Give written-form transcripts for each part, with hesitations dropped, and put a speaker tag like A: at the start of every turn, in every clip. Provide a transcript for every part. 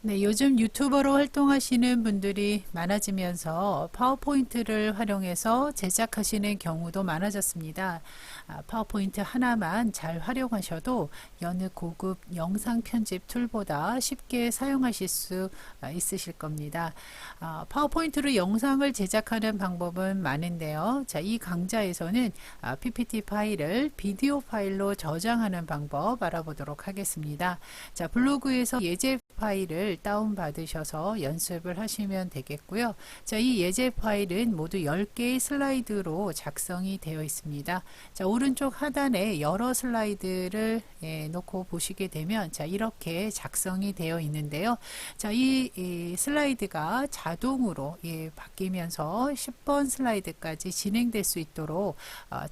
A: 네, 요즘 유튜버로 활동하시는 분들이 많아지면서 파워포인트를 활용해서 제작하시는 경우도 많아졌습니다. 파워포인트 하나만 잘 활용하셔도 여느 고급 영상 편집 툴보다 쉽게 사용하실 수 있으실 겁니다. 파워포인트로 영상을 제작하는 방법은 많은데요. 자, 이 강좌에서는 PPT 파일을 비디오 파일로 저장하는 방법 알아보도록 하겠습니다. 자, 블로그에서 예제 파일을 다운받으셔서 연습을 하시면 되겠고요. 자, 이 예제 파일은 모두 10개의 슬라이드로 작성이 되어 있습니다. 자, 오른쪽 하단에 여러 슬라이드를 놓고 보시게 되면 자, 이렇게 작성이 되어 있는데요. 자, 이 슬라이드가 자동으로 바뀌면서 10번 슬라이드까지 진행될 수 있도록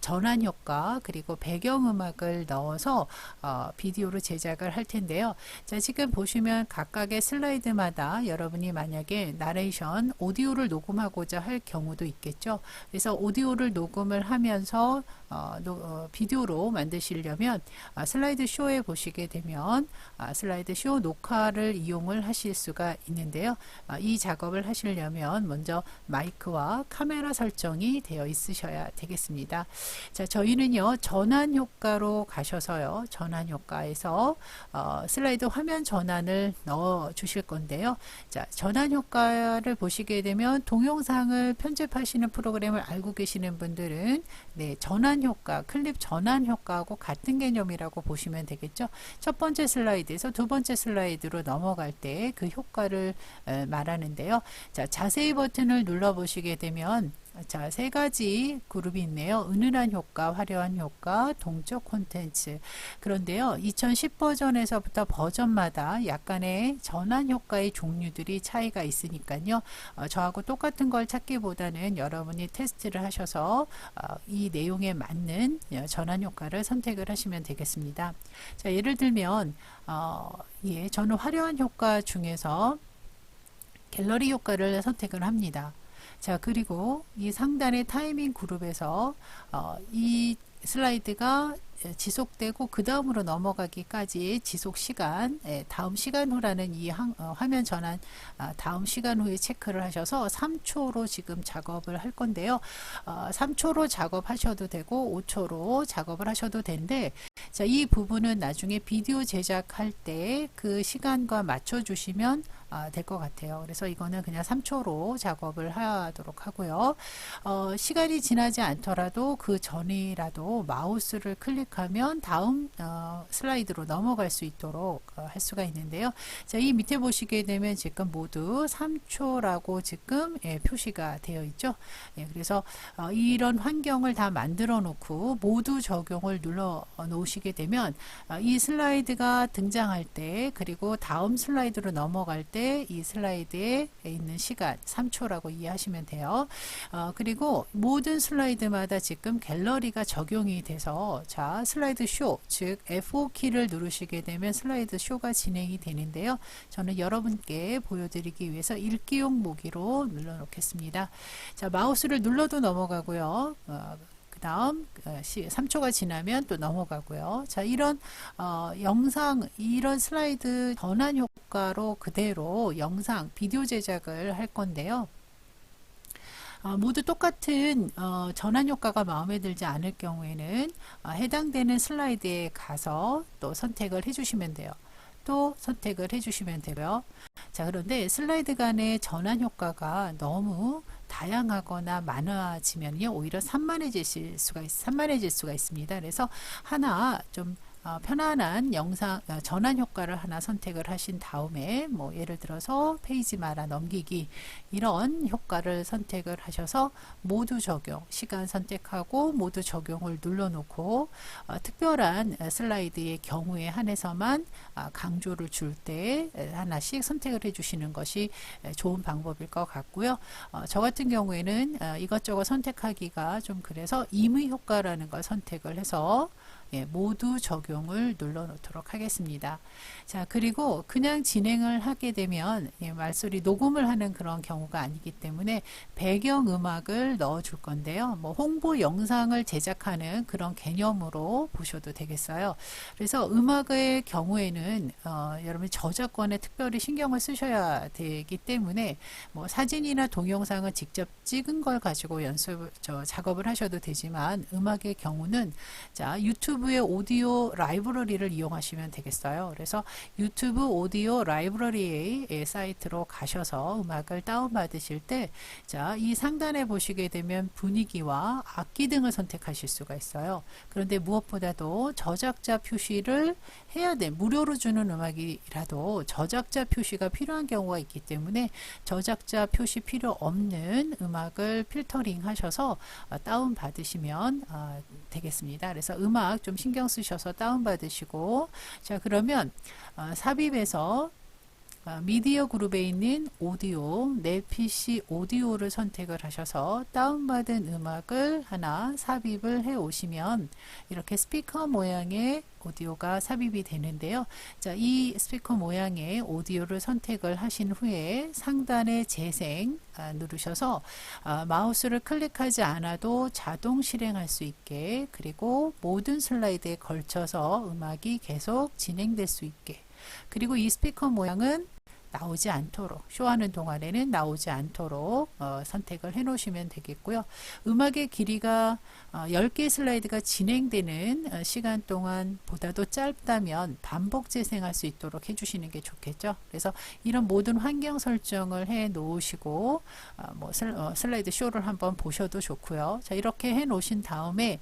A: 전환 효과 그리고 배경음악을 넣어서 비디오로 제작을 할 텐데요. 자, 지금 보시면 각각의 슬라이드마다 여러분이 만약에 나레이션 오디오를 녹음하고자 할 경우도 있겠죠. 그래서 오디오를 녹음을 하면서 비디오로 만드시려면 슬라이드 쇼에 보시게 되면 슬라이드 쇼 녹화를 이용을 하실 수가 있는데요. 이 작업을 하시려면 먼저 마이크와 카메라 설정이 되어 있으셔야 되겠습니다. 자, 저희는요 전환 효과로 가셔서요 전환 효과에서 슬라이드 화면 전환을 넣어 주실 건데요. 자, 전환 효과를 보시게 되면 동영상을 편집하시는 프로그램을 알고 계시는 분들은 네, 전환 효과, 클립 전환 효과하고 같은 개념이라고 보시면 되겠죠. 첫 번째 슬라이드에서 두 번째 슬라이드로 넘어갈 때 그 효과를 말하는데요. 자, 자세히 버튼을 눌러 보시게 되면 자, 세 가지 그룹이 있네요. 은은한 효과, 화려한 효과, 동적 콘텐츠. 그런데요, 2010 버전에서부터 버전마다 약간의 전환 효과의 종류들이 차이가 있으니까요. 저하고 똑같은 걸 찾기보다는 여러분이 테스트를 하셔서 이 내용에 맞는 전환 효과를 선택을 하시면 되겠습니다. 자, 예를 들면 저는 화려한 효과 중에서 갤러리 효과를 선택을 합니다. 자, 그리고 이 상단의 타이밍 그룹에서 이 슬라이드가 지속되고 그 다음으로 넘어가기까지 지속 시간, 다음 시간 후라는 이 화면 전환 다음 시간 후에 체크를 하셔서 3초로 지금 작업을 할 건데요. 3초로 작업하셔도 되고 5초로 작업을 하셔도 되는데 자, 이 부분은 나중에 비디오 제작할 때 그 시간과 맞춰 주시면 될 것 같아요. 그래서 이거는 그냥 3초로 작업을 하도록 하고요. 시간이 지나지 않더라도 그 전이라도 마우스를 클릭하면 다음 슬라이드로 넘어갈 수 있도록 할 수가 있는데요. 자, 이 밑에 보시게 되면 지금 모두 3초라고 지금 표시가 되어 있죠. 그래서 이런 환경을 다 만들어 놓고 모두 적용을 눌러 놓으시게 되면 이 슬라이드가 등장할 때 그리고 다음 슬라이드로 넘어갈 때 이 슬라이드에 있는 시간 3초라고 이해하시면 돼요. 그리고 모든 슬라이드마다 지금 갤러리가 적용이 돼서 자, 슬라이드 쇼, 즉 F5키를 누르시게 되면 슬라이드 쇼가 진행이 되는데요. 저는 여러분께 보여드리기 위해서 읽기용 모기로 눌러 놓겠습니다. 자, 마우스를 눌러도 넘어가고요. 그 다음 3초가 지나면 또 넘어가고요. 자, 이런 영상, 이런 슬라이드 전환 효과로 그대로 영상, 비디오 제작을 할 건데요. 모두 똑같은 전환 효과가 마음에 들지 않을 경우에는 해당되는 슬라이드에 가서 또 선택을 해주시면 돼요. 또 선택을 해주시면 되고요. 자, 그런데 슬라이드 간의 전환 효과가 너무 다양하거나 많아지면요 오히려 산만해질 수가 있습니다. 그래서 하나 좀 편안한 영상 전환 효과를 하나 선택을 하신 다음에 뭐 예를 들어서 페이지 말아 넘기기 이런 효과를 선택을 하셔서 모두 적용 시간 선택하고 모두 적용을 눌러 놓고 특별한 슬라이드의 경우에 한해서만 강조를 줄 때 하나씩 선택을 해 주시는 것이 좋은 방법일 것 같고요. 저 같은 경우에는 이것저것 선택하기가 좀 그래서 임의 효과라는 걸 선택을 해서 모두 적용을 눌러 놓도록 하겠습니다. 자, 그리고 그냥 진행을 하게 되면 말소리 녹음을 하는 그런 경우가 아니기 때문에 배경음악을 넣어 줄 건데요. 뭐 홍보 영상을 제작하는 그런 개념으로 보셔도 되겠어요. 그래서 음악의 경우에는 여러분 저작권에 특별히 신경을 쓰셔야 되기 때문에 뭐 사진이나 동영상은 직접 찍은 걸 가지고 작업을 하셔도 되지만 음악의 경우는 자, 유튜브의 오디오 라이브러리를 이용하시면 되겠어요. 그래서 유튜브 오디오 라이브러리의 사이트로 가셔서 음악을 다운받으실 때 자, 이 상단에 보시게 되면 분위기와 악기 등을 선택하실 수가 있어요. 그런데 무엇보다도 저작자 표시를 해야 돼. 무료로 주는 음악이라도 저작자 표시가 필요한 경우가 있기 때문에 저작자 표시 필요 없는 음악을 필터링 하셔서 다운 받으시면 되겠습니다. 그래서 음악 좀 신경 쓰셔서 다운 받으시고 자, 그러면 삽입에서 미디어 그룹에 있는 오디오, 내 PC 오디오를 선택을 하셔서 다운받은 음악을 하나 삽입을 해 오시면 이렇게 스피커 모양의 오디오가 삽입이 되는데요. 자, 이 스피커 모양의 오디오를 선택을 하신 후에 상단에 재생 누르셔서 마우스를 클릭하지 않아도 자동 실행할 수 있게 그리고 모든 슬라이드에 걸쳐서 음악이 계속 진행될 수 있게 그리고 이 스피커 모양은 나오지 않도록 쇼하는 동안에는 나오지 않도록 선택을 해 놓으시면 되겠고요. 음악의 길이가 10개 슬라이드가 진행되는 시간 동안 보다도 짧다면 반복 재생할 수 있도록 해주시는 게 좋겠죠. 그래서 이런 모든 환경 설정을 해 놓으시고 뭐 슬라이드 쇼를 한번 보셔도 좋고요. 자, 이렇게 해 놓으신 다음에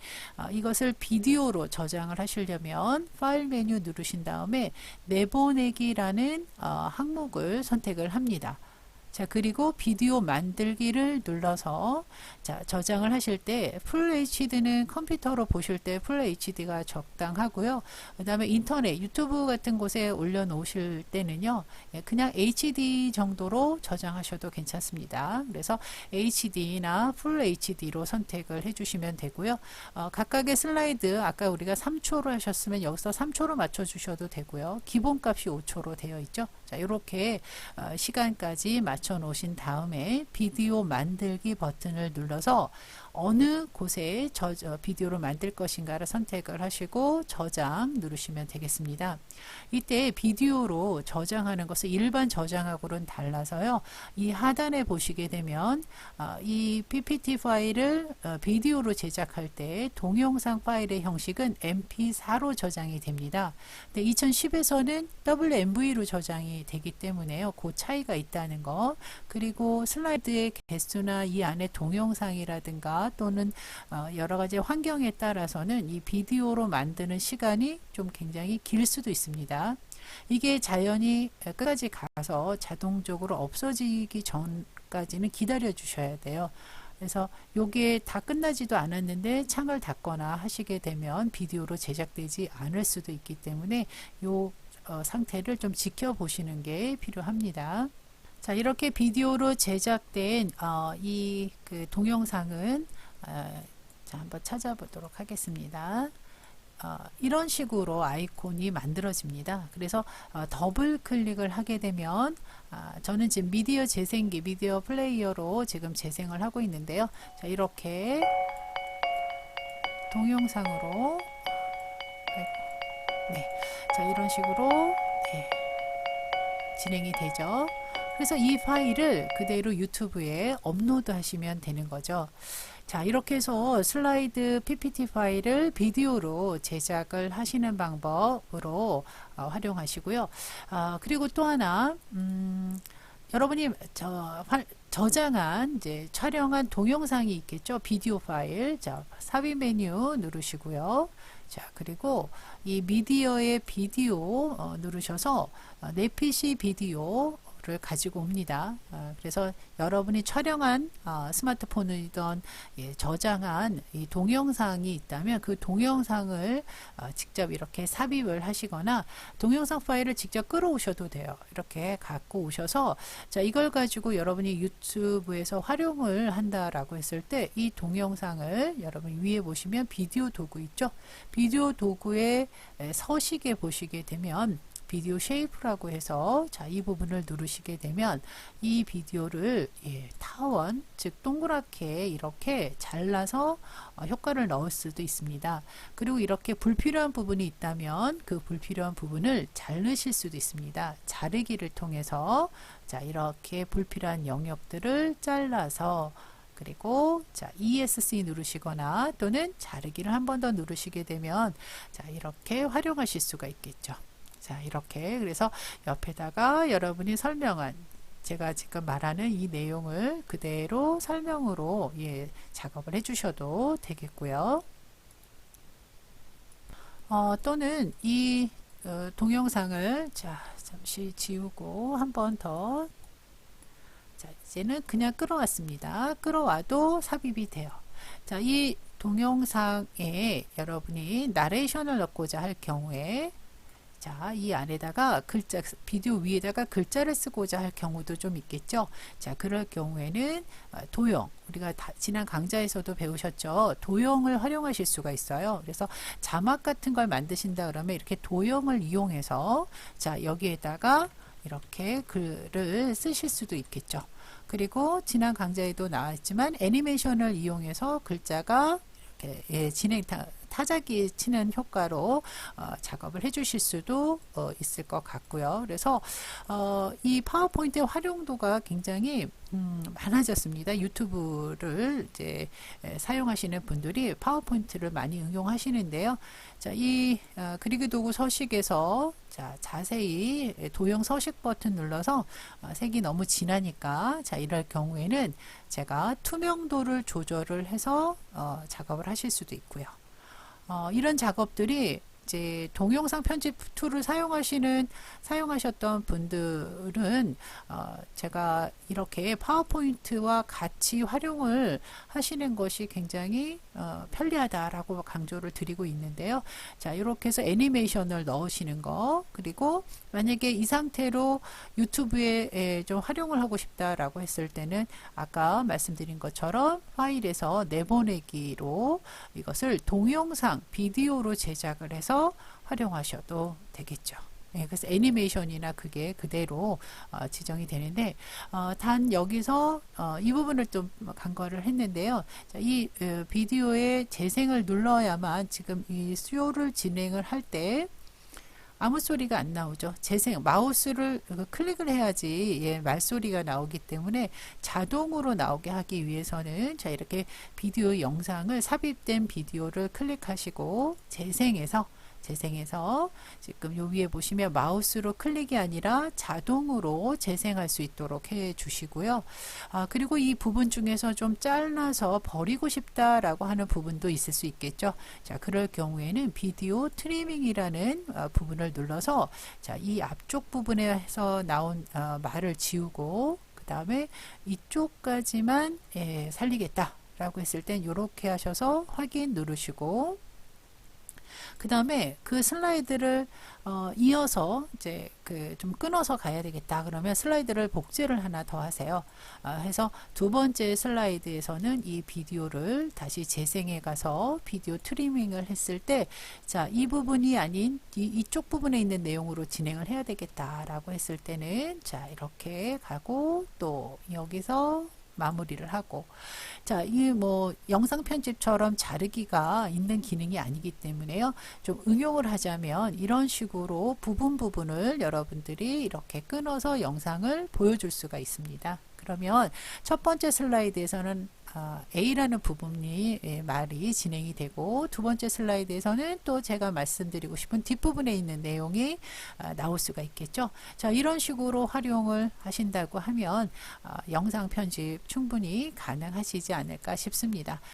A: 이것을 비디오로 저장을 하시려면 파일 메뉴 누르신 다음에 내보내기라는 항목을 선택을 합니다. 자, 그리고 비디오 만들기를 눌러서 자, 저장을 하실 때 풀 HD는 컴퓨터로 보실 때 풀 HD가 적당하고요. 그 다음에 인터넷, 유튜브 같은 곳에 올려놓으실 때는요, 그냥 HD 정도로 저장하셔도 괜찮습니다. 그래서 HD나 풀 HD로 선택을 해주시면 되고요. 각각의 슬라이드, 아까 우리가 3초로 하셨으면 여기서 3초로 맞춰주셔도 되고요. 기본값이 5초로 되어 있죠. 자, 이렇게 시간까지 맞춰 놓으신 다음에 비디오 만들기 버튼을 눌러서 어느 곳에 비디오를 만들 것인가를 선택을 하시고 저장 누르시면 되겠습니다. 이때 비디오로 저장하는 것은 일반 저장하고는 달라서요. 이 하단에 보시게 되면 이 PPT 파일을 비디오로 제작할 때 동영상 파일의 형식은 MP4로 저장이 됩니다. 근데 2010에서는 WMV로 저장이 되기 때문에요. 그 차이가 있다는 거. 그리고 슬라이드의 개수나 이 안에 동영상이라든가 또는 여러 가지 환경에 따라서는 이 비디오로 만드는 시간이 좀 굉장히 길 수도 있습니다. 이게 자연히 끝까지 가서 자동적으로 없어지기 전까지는 기다려 주셔야 돼요. 그래서 요게 다 끝나지도 않았는데 창을 닫거나 하시게 되면 비디오로 제작되지 않을 수도 있기 때문에 요 상태를 좀 지켜보시는 게 필요합니다. 자, 이렇게 비디오로 제작된 이 동영상은 자, 한번 찾아보도록 하겠습니다. 이런 식으로 아이콘이 만들어집니다. 그래서 더블 클릭을 하게 되면 저는 지금 미디어 재생기, 미디어 플레이어로 지금 재생을 하고 있는데요. 자, 이렇게 동영상으로 네, 자, 이런 식으로 네, 진행이 되죠. 그래서 이 파일을 그대로 유튜브에 업로드 하시면 되는 거죠. 자, 이렇게 해서 슬라이드 PPT 파일을 비디오로 제작을 하시는 방법으로 활용하시고요. 그리고 또 하나, 여러분이 저장한 이제 촬영한 동영상이 있겠죠. 비디오 파일. 자, 삽입 메뉴 누르시고요. 자, 그리고 이 미디어의 비디오 누르셔서 내 PC 비디오 비디오를 가지고 옵니다. 그래서 여러분이 촬영한 스마트폰이든 저장한 이 동영상이 있다면 그 동영상을 직접 이렇게 삽입을 하시거나 동영상 파일을 직접 끌어오셔도 돼요. 이렇게 갖고 오셔서 자, 이걸 가지고 여러분이 유튜브에서 활용을 한다라고 했을 때 이 동영상을 여러분 위에 보시면 비디오 도구 있죠? 비디오 도구의 서식에 보시게 되면 비디오 쉐이프라고 해서 자, 이 부분을 누르시게 되면 이 비디오를 타원, 즉 동그랗게 이렇게 잘라서 효과를 넣을 수도 있습니다. 그리고 이렇게 불필요한 부분이 있다면 그 불필요한 부분을 자르실 수도 있습니다. 자르기를 통해서 자, 이렇게 불필요한 영역들을 잘라서 그리고 자, ESC 누르시거나 또는 자르기를 한 번 더 누르시게 되면 자, 이렇게 활용하실 수가 있겠죠. 자, 이렇게 그래서 옆에다가 여러분이 설명한 제가 지금 말하는 이 내용을 그대로 설명으로 작업을 해 주셔도 되겠고요. 또는 이 동영상을 자, 잠시 지우고 한 번 더 자, 이제는 그냥 끌어왔습니다. 끌어와도 삽입이 돼요. 자, 이 동영상에 여러분이 나레이션을 넣고자 할 경우에 자, 이 안에다가 글자, 비디오 위에다가 글자를 쓰고자 할 경우도 좀 있겠죠. 자, 그럴 경우에는 도형, 우리가 지난 강좌에서도 배우셨죠. 도형을 활용하실 수가 있어요. 그래서 자막 같은 걸 만드신다 그러면 이렇게 도형을 이용해서 자, 여기에다가 이렇게 글을 쓰실 수도 있겠죠. 그리고 지난 강좌에도 나왔지만 애니메이션을 이용해서 글자가 이렇게 타자기 치는 효과로 작업을 해 주실 수도 있을 것 같고요. 그래서 이 파워포인트의 활용도가 굉장히 많아졌습니다. 유튜브를 이제 사용하시는 분들이 파워포인트를 많이 응용하시는데요. 자, 이 그리기 도구 서식에서 자, 자세히 도형 서식 버튼 눌러서 색이 너무 진하니까 자, 이럴 경우에는 제가 투명도를 조절을 해서 작업을 하실 수도 있고요. 이런 작업들이 이제 동영상 편집 툴을 사용하셨던 분들은 제가 이렇게 파워포인트와 같이 활용을 하시는 것이 굉장히 편리하다라고 강조를 드리고 있는데요. 자, 이렇게 해서 애니메이션을 넣으시는 거, 그리고 만약에 이 상태로 유튜브에 좀 활용을 하고 싶다라고 했을 때는 아까 말씀드린 것처럼 파일에서 내보내기로 이것을 동영상, 비디오로 제작을 해서 활용하셔도 되겠죠. 그래서 애니메이션이나 그게 그대로 지정이 되는데 단 여기서 이 부분을 좀 간과를 했는데요. 자, 이 비디오의 재생을 눌러야만 지금 이 수요를 진행을 할 때 아무 소리가 안 나오죠. 재생 마우스를 클릭을 해야지 말소리가 나오기 때문에 자동으로 나오게 하기 위해서는 자, 이렇게 비디오 영상을 삽입된 비디오를 클릭하시고 재생해서 지금 요 위에 보시면 마우스로 클릭이 아니라 자동으로 재생할 수 있도록 해 주시고요. 그리고 이 부분 중에서 좀 잘라서 버리고 싶다라고 하는 부분도 있을 수 있겠죠. 자, 그럴 경우에는 비디오 트리밍이라는 부분을 눌러서 자, 이 앞쪽 부분에서 나온 말을 지우고 그 다음에 이쪽까지만 살리겠다라고 했을 땐 이렇게 하셔서 확인 누르시고 그 다음에 그 슬라이드를 이어서 이제 좀 끊어서 가야 되겠다 그러면 슬라이드를 복제를 하나 더 하세요. 해서 두 번째 슬라이드에서는 이 비디오를 다시 재생해 가서 비디오 트리밍을 했을 때 자, 이 부분이 아닌 이쪽 부분에 있는 내용으로 진행을 해야 되겠다라고 했을 때는 자, 이렇게 가고 또 여기서 마무리를 하고 자, 이 뭐 영상 편집처럼 자르기가 있는 기능이 아니기 때문에요. 좀 응용을 하자면 이런 식으로 부분을 여러분들이 이렇게 끊어서 영상을 보여줄 수가 있습니다. 그러면 첫 번째 슬라이드에서는 A라는 부분이 말이 진행이 되고 두 번째 슬라이드에서는 또 제가 말씀드리고 싶은 뒷부분에 있는 내용이 나올 수가 있겠죠. 자, 이런 식으로 활용을 하신다고 하면 영상 편집 충분히 가능하시지 않을까 싶습니다.